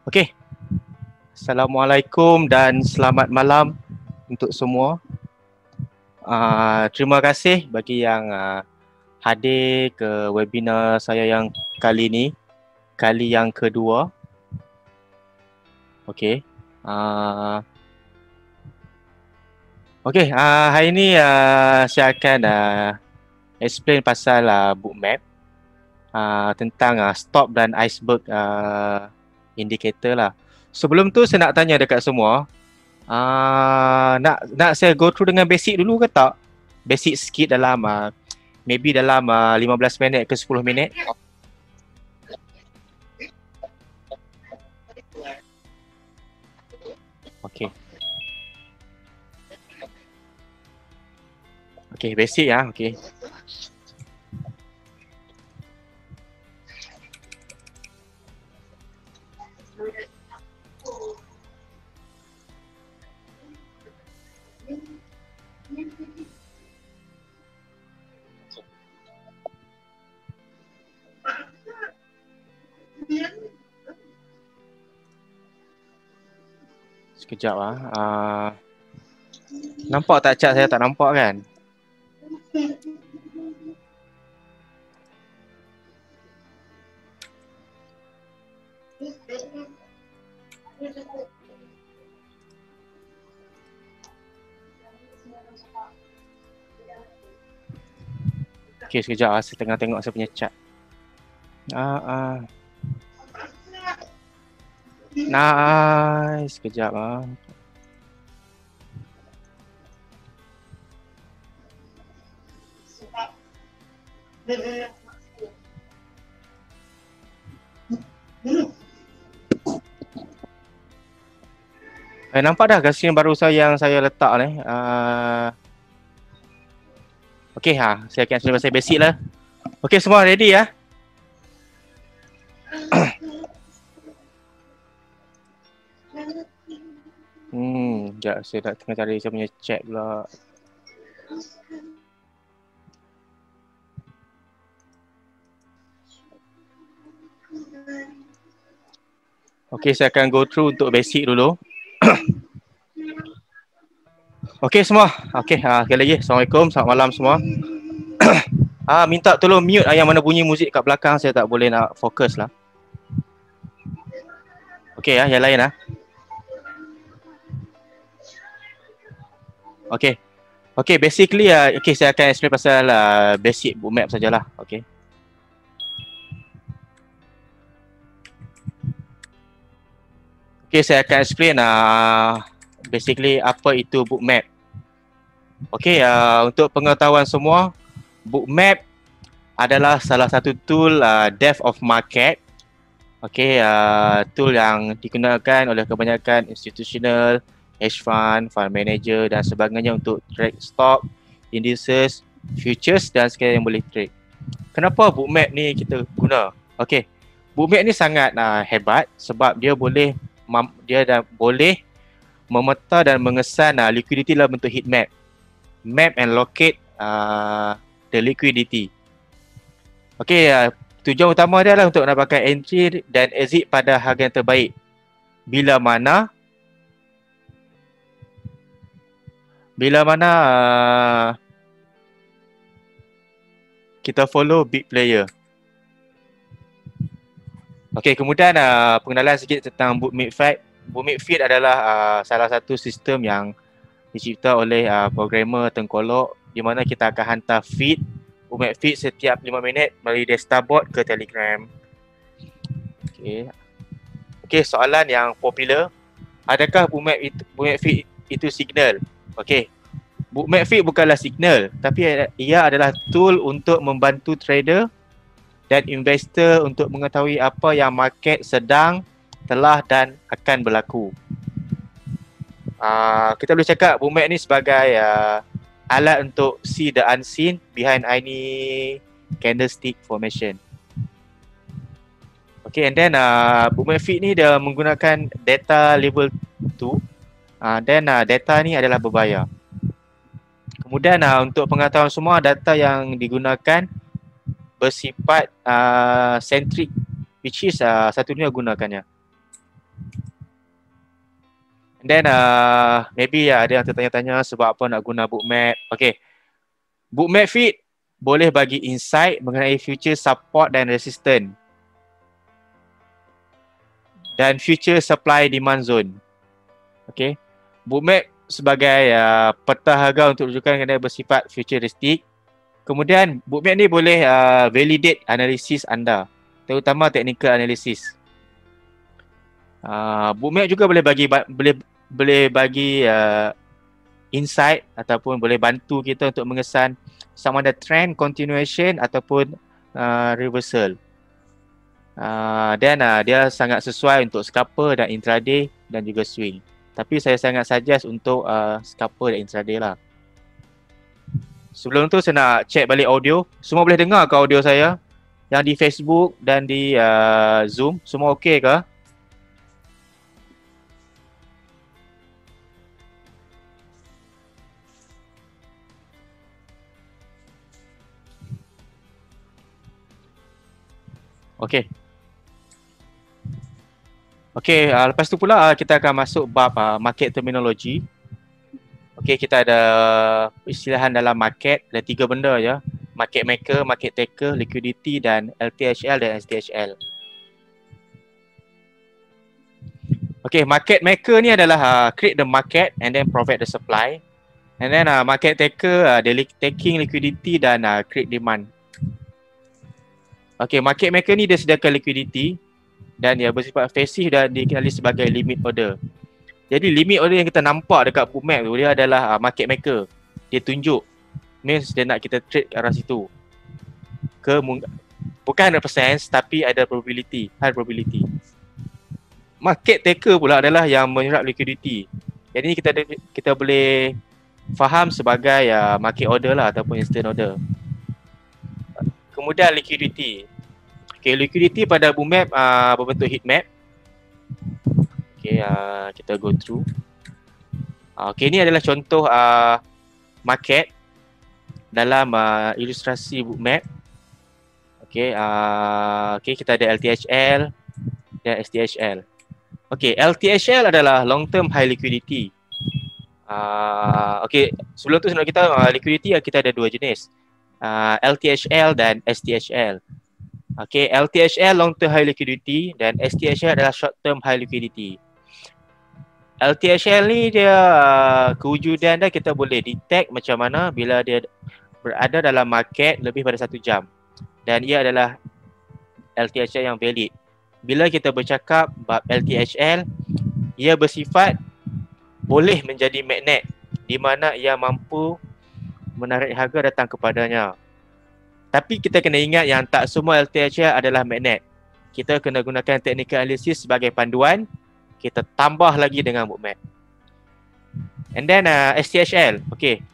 Okey. Assalamualaikum dan selamat malam untuk semua. Terima kasih bagi yang hadir ke webinar saya yang kali ini, kali yang kedua. Okey. Hari ini saya akan explain pasal bookmap tentang stop dan iceberg indicator lah. Sebelum tu saya nak tanya dekat semua, nak saya go through dengan basic dulu ke tak? Basic sikit dalam maybe dalam 15 minit ke 10 minit. Okey. Okey, basic ya. Okey. Sekejap nampak tak chat saya? Tak nampak kan? Okey, sekejap saya tengah tengok saya punya chat. Nice, sekejap nampak dah gasing baru yang saya letak ni. Okey, saya akan explain pasal basic lah. Okey, semua ready ya? Sekejap, saya nak tengah cari saya punya chat pula. Okey, saya akan go through untuk basic dulu. Okey semua. Okey, sekali lagi Assalamualaikum, selamat malam semua. Minta tolong mute yang mana bunyi muzik kat belakang, saya tak boleh nak fokus lah. Okey yang lain Okey. Okey, basically saya akan explain pasal basic bookmap sajalah. Okey. Okey, saya akan explain basically apa itu bookmap. Okey, untuk pengetahuan semua, bookmap adalah salah satu tool depth of market. Okey, tool yang digunakan oleh kebanyakan institutional, hedge fund, fund manager dan sebagainya untuk track stock, indices, futures dan sekalian yang boleh trade. Kenapa bookmap ni kita guna? Okey, bookmap ni sangat hebat sebab dia boleh memeta dan mengesan liquidity dalam bentuk heat map. Map and locate the liquidity. Okey, tujuan utama dia adalah untuk mendapatkan entry dan exit pada harga yang terbaik. Bila mana kita follow big player. Okey, kemudian pengenalan sikit tentang bookmap feed. Bookmap feed adalah salah satu sistem yang dicipta oleh programmer tengkolok di mana kita akan hantar feed, bookmap feed setiap 5 minit melalui desktop bot ke Telegram. Okey, soalan yang popular, adakah bookmap feed itu signal? Okey. Bookmap feed bukanlah signal, tapi ia adalah tool untuk membantu trader dan investor untuk mengetahui apa yang market sedang, telah dan akan berlaku. Kita boleh cakap bookmap ni sebagai alat untuk see the unseen behind any candlestick formation. Okay, and then bookmap feed ni dia menggunakan data level 2. Data ni adalah berbayar. Kemudian untuk pengetahuan semua, data yang digunakan bersifat centric, which is satu dunia gunakannya. Then maybe ada yang tertanya-tanya sebab apa nak guna Bookmap. Okay, Bookmap feed boleh bagi insight mengenai future support dan resistance dan future supply demand zone. Okay, Bookmap sebagai peta harga untuk rujukan yang bersifat futuristik. Kemudian Bookmap ni boleh validate analisis anda, terutama technical analysis. Bookmap juga boleh bagi insight ataupun boleh bantu kita untuk mengesan sama ada trend continuation ataupun reversal. Dan dia sangat sesuai untuk scalper dan intraday dan juga swing. Tapi saya sangat suggest untuk scalper dan intraday lah. Sebelum tu saya nak check balik audio. Semua boleh dengar ke audio saya? Yang di Facebook dan di Zoom, semua okey ke? Okey. Okey, lepas tu pula kita akan masuk bab market terminology. Okey, kita ada istilahan dalam market, ada 3 benda je. Market maker, market taker, liquidity dan LTHL dan STHL. Okey, market maker ni adalah create the market and then provide the supply. And then market taker, dia taking liquidity dan create demand. Okey, market maker ni dia sediakan liquidity dan dia bersifat passive dan dikenali sebagai limit order. Jadi limit order yang kita nampak dekat Bookmap tu, dia adalah market maker. Dia tunjuk, means dia nak kita trade ke arah situ. Bukan 100% tapi ada probability, high probability. Market taker pula adalah yang menyerap liquidity. Jadi kita boleh faham sebagai market order lah ataupun instant order. Kemudian liquidity. Okay, liquidity pada Bookmap berbentuk heat map. Okay, kita go through. Okay, ini adalah contoh market dalam ilustrasi Bookmap. Okay, kita ada LTHL dan STHL. Okay, LTHL adalah long term high liquidity. Okay, sebelum tu kita liquidity kita ada 2 jenis. LTHL dan STHL. Okay, LTHL long term high liquidity dan STHL adalah short term high liquidity. LTHL ni dia kewujudan dia kita boleh detect macam mana bila dia berada dalam market lebih pada 1 jam. Dan ia adalah LTHL yang valid. Bila kita bercakap bab LTHL, ia bersifat boleh menjadi magnet di mana ia mampu menarik harga datang kepadanya. Tapi kita kena ingat yang tak semua LTHL adalah magnet. Kita kena gunakan technical analysis sebagai panduan. Kita tambah lagi dengan Bookmap. And then STHL. Okay,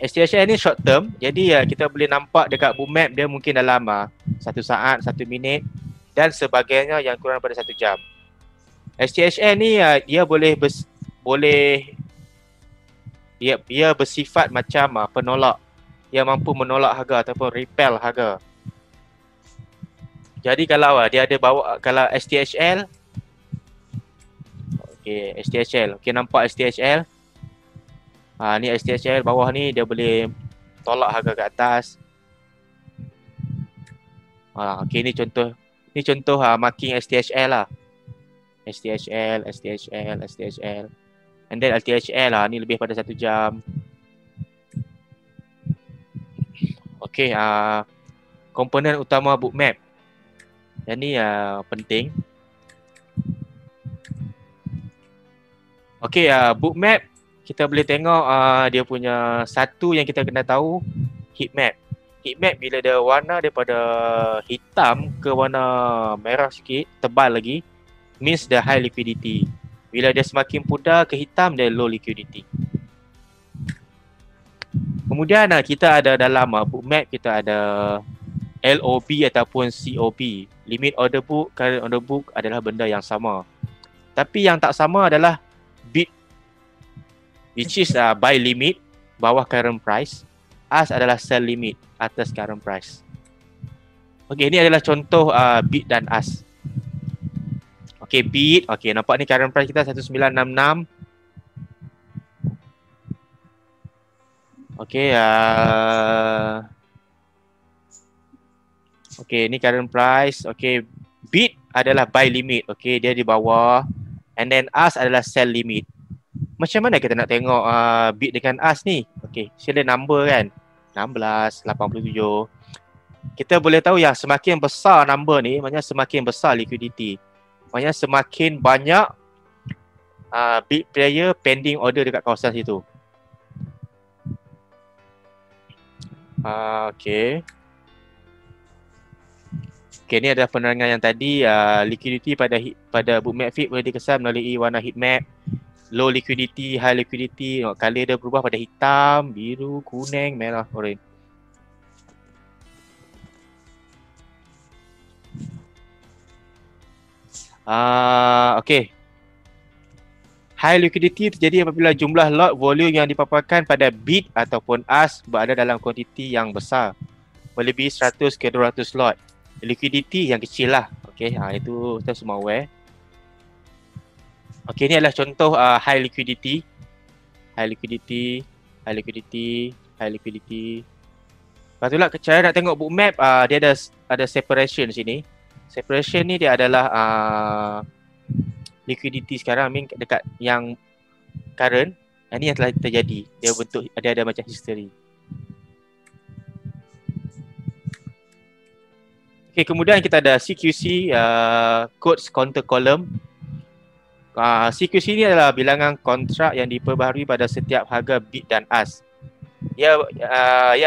STHL ni short term. Jadi kita boleh nampak dekat Bookmap dia mungkin dalam 1 saat, 1 minit dan sebagainya yang kurang pada 1 jam. STHL ni dia dia bersifat macam penolak. Dia mampu menolak harga ataupun repel harga. Jadi kalau dia ada kalau STHL, okay, STHL. Okay, nampak STHL. Ni STHL bawah ni dia boleh tolak harga ke atas. Okay, ni contoh marking STHL lah. STHL. And then LTHL lah, ni lebih pada 1 jam. Okay, komponen utama Bookmap. Yang ni penting. Okay, Bookmap kita boleh tengok dia punya satu yang kita kena tahu, heat map. Heat map bila dia warna daripada hitam ke warna merah sikit, tebal lagi, means the high liquidity. Bila dia semakin pudar ke hitam, dia low liquidity. Kemudian kita ada dalam Bookmap kita ada LOB ataupun COB. Limit order book, current order book adalah benda yang sama. Tapi yang tak sama adalah bid, which is buy limit bawah current price. Ask adalah sell limit atas current price. Okay, ini adalah contoh bid dan ask. Okay, bid. Okay, nampak ni current price kita 1966. Okay, okay, ni current price. Okay, bid adalah buy limit. Okay, dia di bawah. And then ask adalah sell limit. Macam mana kita nak tengok bid dengan ask ni? Okay, sila number kan. 16, 87. Kita boleh tahu yang semakin besar number ni, maknanya semakin besar liquidity. Maknanya semakin banyak big player pending order dekat kawasan situ. Okay. Okay, ni adalah penerangan yang tadi. Liquidity pada bookmap feed boleh dikesan melalui warna heat map. Low liquidity, high liquidity. Color dia berubah pada hitam, biru, kuning, merah, orange. Okay. High liquidity terjadi apabila jumlah lot volume yang dipaparkan pada bid ataupun ask berada dalam kuantiti yang besar, melebihi 100 ke 200 lot. Liquidity yang kecil lah. Okay, itu kita semua aware. Okay, ni adalah contoh high liquidity. High liquidity, high liquidity, high liquidity. Lepas tu lah, cara nak tengok bookmap, dia ada separation sini. Separation ni dia adalah liquidity sekarang, dekat yang current. Ini yang telah terjadi. Dia bentuk, ada macam history. Okay, kemudian kita ada CQC, quotes counter column. CQC ni adalah bilangan kontrak yang diperbaharui pada setiap harga bid dan ask. Ia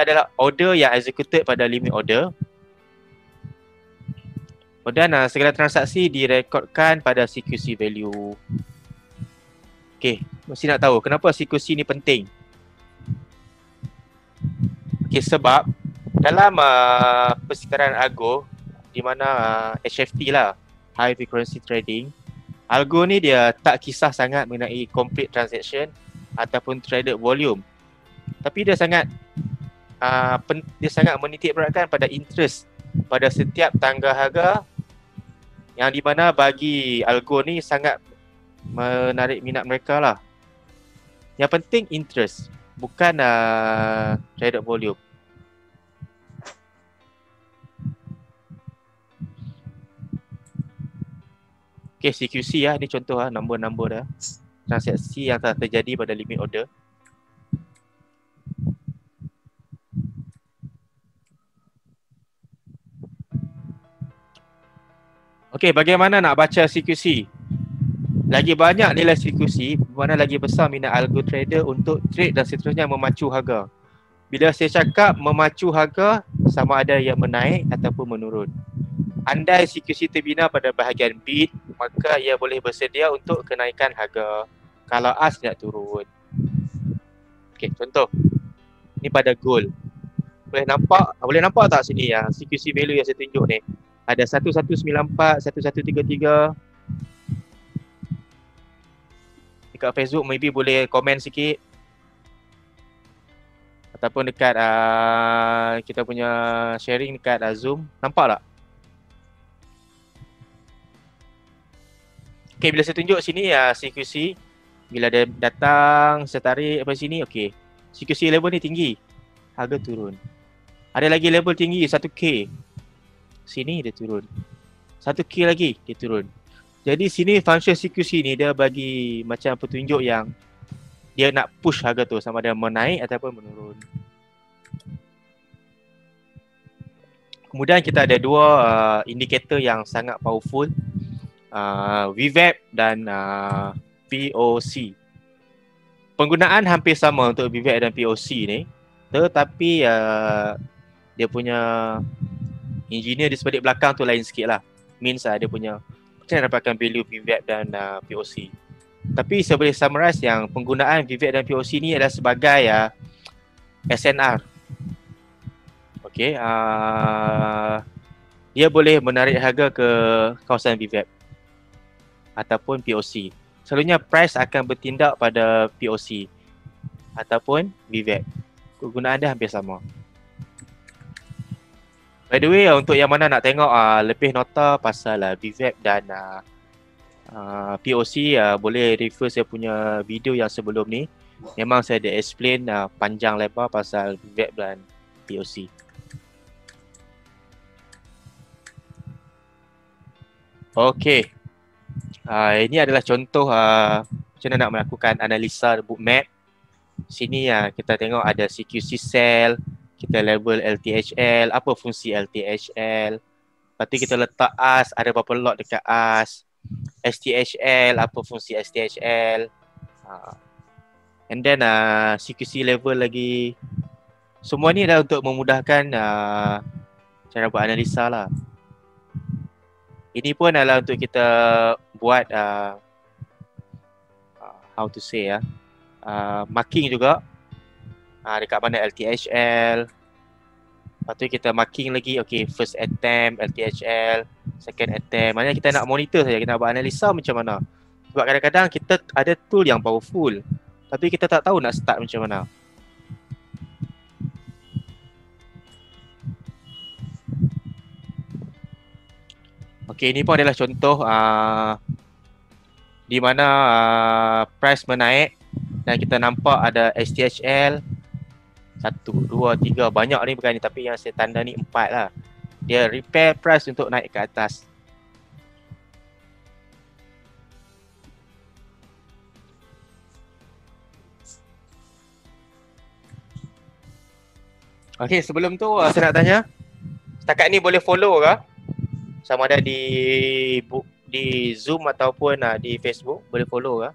adalah order yang executed pada limit order. Dan segala transaksi direkodkan pada CQC value. Okay, mesti nak tahu kenapa CQC ni penting. Okay, sebab dalam persekaran algo, di mana HFT lah, high frequency trading, algo ni dia tak kisah sangat mengenai complete transaction ataupun traded volume. Tapi dia sangat menitik beratkan pada interest pada setiap tangga harga, yang di mana bagi algo ni sangat menarik minat mereka lah. Yang penting interest, bukan traded volume. Okay, CQC ni contoh nombor-nombor dah transaksi yang telah terjadi pada limit order. Okay, bagaimana nak baca CQC? Lagi banyak nilai CQC, bermakna lagi besar minat algo trader untuk trade dan seterusnya memacu harga. Bila saya cakap memacu harga, sama ada yang menaik ataupun menurun. Andai CQC terbina pada bahagian bid, maka ia boleh bersedia untuk kenaikan harga kalau ask tidak turun. Okay, contoh. Ni pada gold. Boleh nampak tak sini yang CQC value yang saya tunjuk ni? Ada 1194, 1133. Dekat Facebook maybe boleh komen sikit. Ataupun dekat kita punya sharing dekat Zoom. Nampak tak? Okay, bila saya tunjuk sini CQC, bila dia datang, saya tarik apa sini, okay. CQC level ni tinggi, harga turun. Ada lagi level tinggi, 1K. Sini dia turun. 1K lagi, dia turun. Jadi sini function CQC ni dia bagi macam petunjuk yang dia nak push harga tu sama ada menaik ataupun menurun. Kemudian kita ada dua indikator yang sangat powerful. VWAP dan POC. Penggunaan hampir sama untuk VWAP dan POC ni, tetapi dia punya engineer di sebalik belakang tu lain sikit lah. Means dia punya macam mana dapatkan value VWAP dan POC. Tapi saya boleh summarize yang penggunaan VWAP dan POC ni adalah sebagai SNR. Okay, dia boleh menarik harga ke kawasan VWAP ataupun POC. Selalunya price akan bertindak pada POC ataupun VWAP. Kegunaan dia hampir sama. By the way, untuk yang mana nak tengok lebih nota pasal VWAP dan POC, boleh refer saya punya video yang sebelum ni. Memang saya ada explain panjang lebar pasal VWAP dan POC. Okey. Ini adalah contoh macam mana nak melakukan analisa bookmap. Sini kita tengok ada CQC cell, kita label LTHL, apa fungsi LTHL. Lepas tu kita letak AS, ada berapa lot dekat AS. STHL, apa fungsi STHL. And then CQC level lagi. Semua ni adalah untuk memudahkan cara buat analisa lah. Ini pun adalah untuk kita buat how to say marking juga. Dekat mana LTHL. Lepas tu kita marking lagi, okay, first attempt LTHL, second attempt. Maknanya kita nak monitor saja, kita nak buat analisa macam mana. Sebab kadang-kadang kita ada tool yang powerful, tapi kita tak tahu nak start macam mana. Okay, ini pun adalah contoh di mana price menaik dan kita nampak ada STHL 1, 2, 3, banyak ni bukan ni, tapi yang saya tanda ni 4 lah. Dia repair price untuk naik ke atas. Okay, sebelum tu saya nak tanya, setakat ni boleh follow ke? Sama ada di Zoom ataupun di Facebook, boleh follow ke?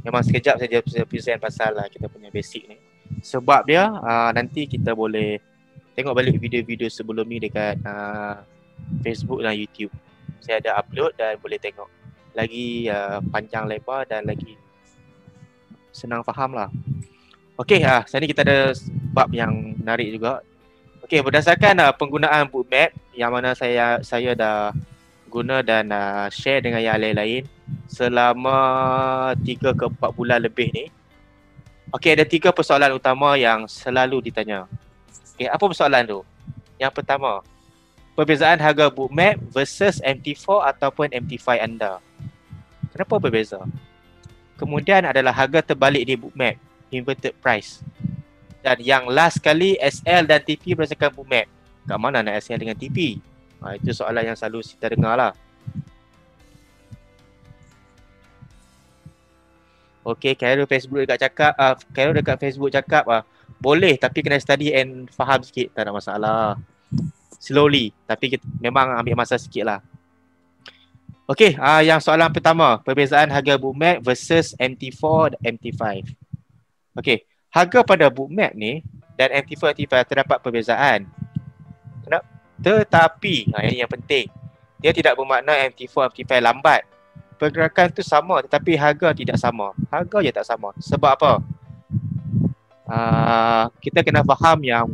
Memang sekejap saja saya present pasal kita punya basic ni. Sebab dia nanti kita boleh tengok balik video-video sebelum ni dekat Facebook dan YouTube. Saya ada upload dan boleh tengok. Lagi panjang lebar dan lagi senang faham lah. Okay, sekarang ni kita ada bab yang menarik juga. Okay, berdasarkan penggunaan bookmap yang mana saya dah guna dan share dengan yang lain-lain selama 3 ke 4 bulan lebih ni. Okay, ada 3 persoalan utama yang selalu ditanya. Okay, apa persoalan tu? Yang pertama, perbezaan harga bookmap versus MT4 ataupun MT5 anda. Kenapa berbeza? Kemudian adalah harga terbalik di bookmap, inverted price. Dan yang last kali, SL dan TP berdasarkan bookmap. Kat mana nak SL dengan TP? Itu soalan yang selalu kita dengar lah. Okay, Carol dekat Facebook cakap boleh, tapi kena study and faham sikit, tak ada masalah. Slowly, tapi memang ambil masa sikit lah. Okay, yang soalan pertama, perbezaan harga bookmap versus MT4 dan MT5. Okay, harga pada bookmap ni dan MT4 MT5 terdapat perbezaan. Tetapi, ini yang penting, dia tidak bermakna MT4 MT5 lambat. Pergerakan tu sama tetapi harga tidak sama. Harga je tak sama. Sebab apa? Kita kena faham yang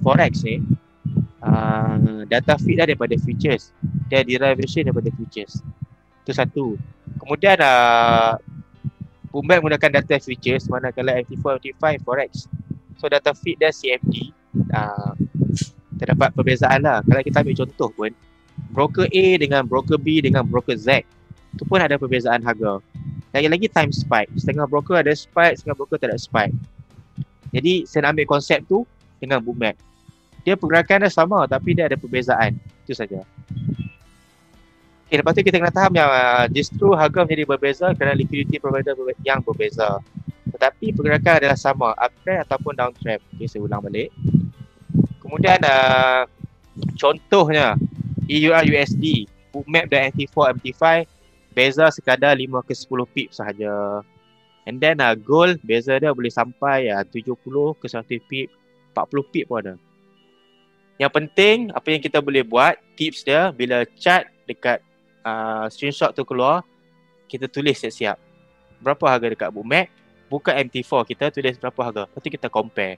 forex ni data feed dia daripada futures. Dia derivation daripada futures. Itu satu. Kemudian bookmap menggunakan data futures, manakala MT4 MT5 forex. So data feed dia CFD. Terdapat perbezaan lah. Kalau kita ambil contoh pun, broker A dengan broker B dengan broker Z, itu pun ada perbezaan harga. Lagi-lagi time spike. Setengah broker ada spike, setengah broker tak ada spike. Jadi saya nak ambil konsep tu dengan bookmap. Dia pergerakan dia sama tapi dia ada perbezaan. Itu saja. Okay, lepas tu kita kena faham yang justru harga menjadi berbeza kerana liquidity provider yang berbeza. Tetapi pergerakan adalah sama, uptrend ataupun downtrend. Okay, saya ulang balik. Kemudian contohnya EUR USD, bookmap dan MT4 MT5 beza sekadar 5 ke 10 pip sahaja. And then gold beza dia boleh sampai 70 ke 100 pip, 40 pip pun ada. Yang penting apa yang kita boleh buat, tips dia bila chart dekat screenshot tu keluar, kita tulis siap-siap. Berapa harga dekat bookmap, buka MT4 kita tulis berapa harga. Lepas tu kita compare.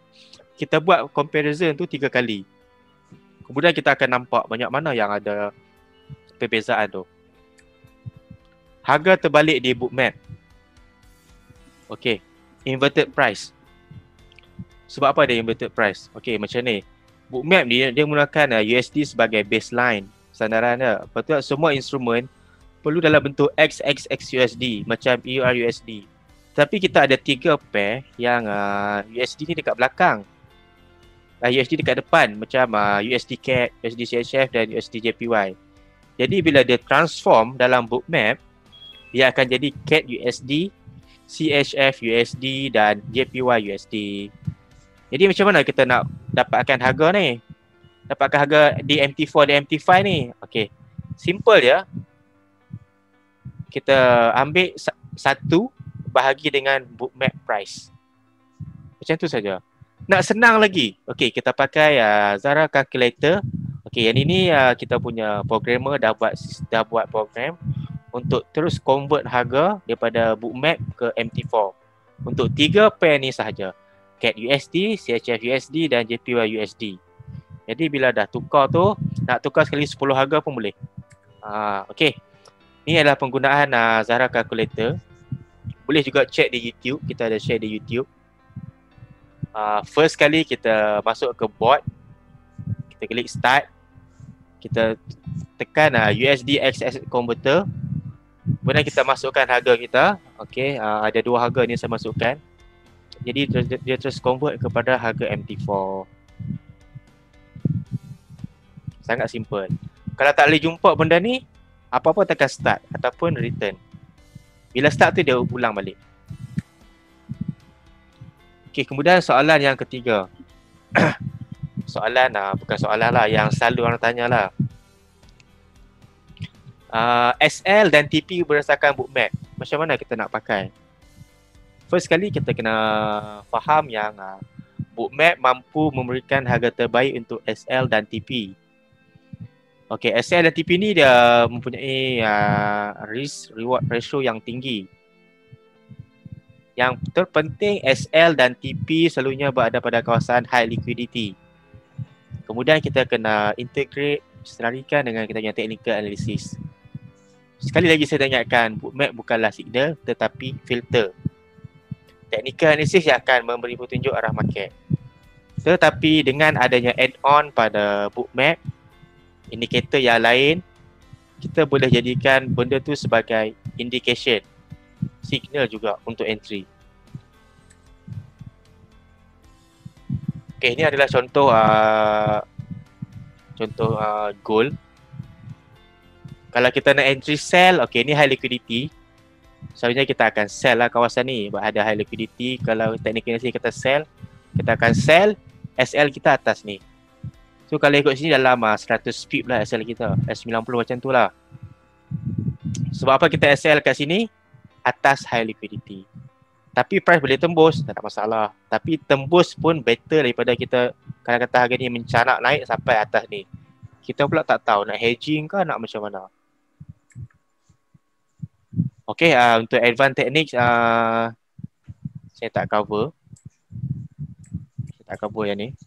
Kita buat comparison tu 3 kali. Kemudian kita akan nampak banyak mana yang ada perbezaan tu. Harga terbalik di bookmap. Okay, inverted price. Sebab apa dia inverted price? Okay, macam ni. Bookmap ni dia menggunakan USD sebagai baseline sandaran dia. Lepas tu semua instrumen perlu dalam bentuk XXX USD macam EUR USD. Tetapi kita ada 3 pair yang USD ni dekat belakang. USD dekat depan macam USD CAD, USD CHF dan USD JPY. Jadi bila dia transform dalam bookmap, dia akan jadi CAD USD, CHF USD dan JPY USD. Jadi macam mana kita nak dapatkan harga ni? Dapatkan harga di MT4 dan MT5 ni? Okey. Simple je. Kita ambil satu bahagi dengan bookmap price. Macam tu saja. Nak senang lagi. Okey, kita pakai Zara calculator. Okey, yang ini kita punya programmer dah buat program untuk terus convert harga daripada bookmap ke MT4. Untuk 3 pair ni sahaja. CAD USD, CHF USD dan JPY USD. Jadi bila dah tukar tu, nak tukar sekali 10 harga pun boleh. Okey. Ini adalah penggunaan Zara calculator. Boleh juga check di YouTube, kita ada share di YouTube. First kali kita masuk ke board, kita klik start, kita tekan USD XS converter, kemudian kita masukkan harga kita. Okey, ada 2 harga ni saya masukkan. Jadi dia terus convert kepada harga MT4. Sangat simple. Kalau tak boleh jumpa benda ni, apa-apa tekan start ataupun return. Bila start tu dia ulang balik. Okey, kemudian soalan yang ketiga. Soalan bukan soalan lah, yang selalu orang tanya lah. SL dan TP berdasarkan bookmap. Macam mana kita nak pakai? First kali kita kena faham yang bookmap mampu memberikan harga terbaik untuk SL dan TP. Okey, SL dan TP ni dia mempunyai risk reward ratio yang tinggi. Yang terpenting SL dan TP selalunya berada pada kawasan high liquidity. Kemudian kita kena integrate, senarikan dengan kita punya technical analysis. Sekali lagi saya ingatkan, bookmap bukanlah signal tetapi filter. Technical analysis yang akan memberi petunjuk arah market. Tetapi dengan adanya add-on pada bookmap, indikator yang lain, kita boleh jadikan benda tu sebagai indication, signal juga untuk entry. Okey, ini adalah contoh gold. Kalau kita nak entry sell, okey, ni high liquidity. Selalunya kita akan sell lah kawasan ni. Ada high liquidity. Kalau technical analysis kita sell, kita akan sell SL kita atas ni. So kalau ikut sini dalam 100 pip lah SL kita, S90 macam tu lah. Sebab apa kita SL kat sini? Atas high liquidity. Tapi price boleh tembus, tak ada masalah. Tapi tembus pun better daripada kita kalau kata harga ni mencanak naik sampai atas ni. Kita pula tak tahu nak hedging ke nak macam mana. Okay, untuk advanced techniques saya tak cover. Saya tak cover yang ni.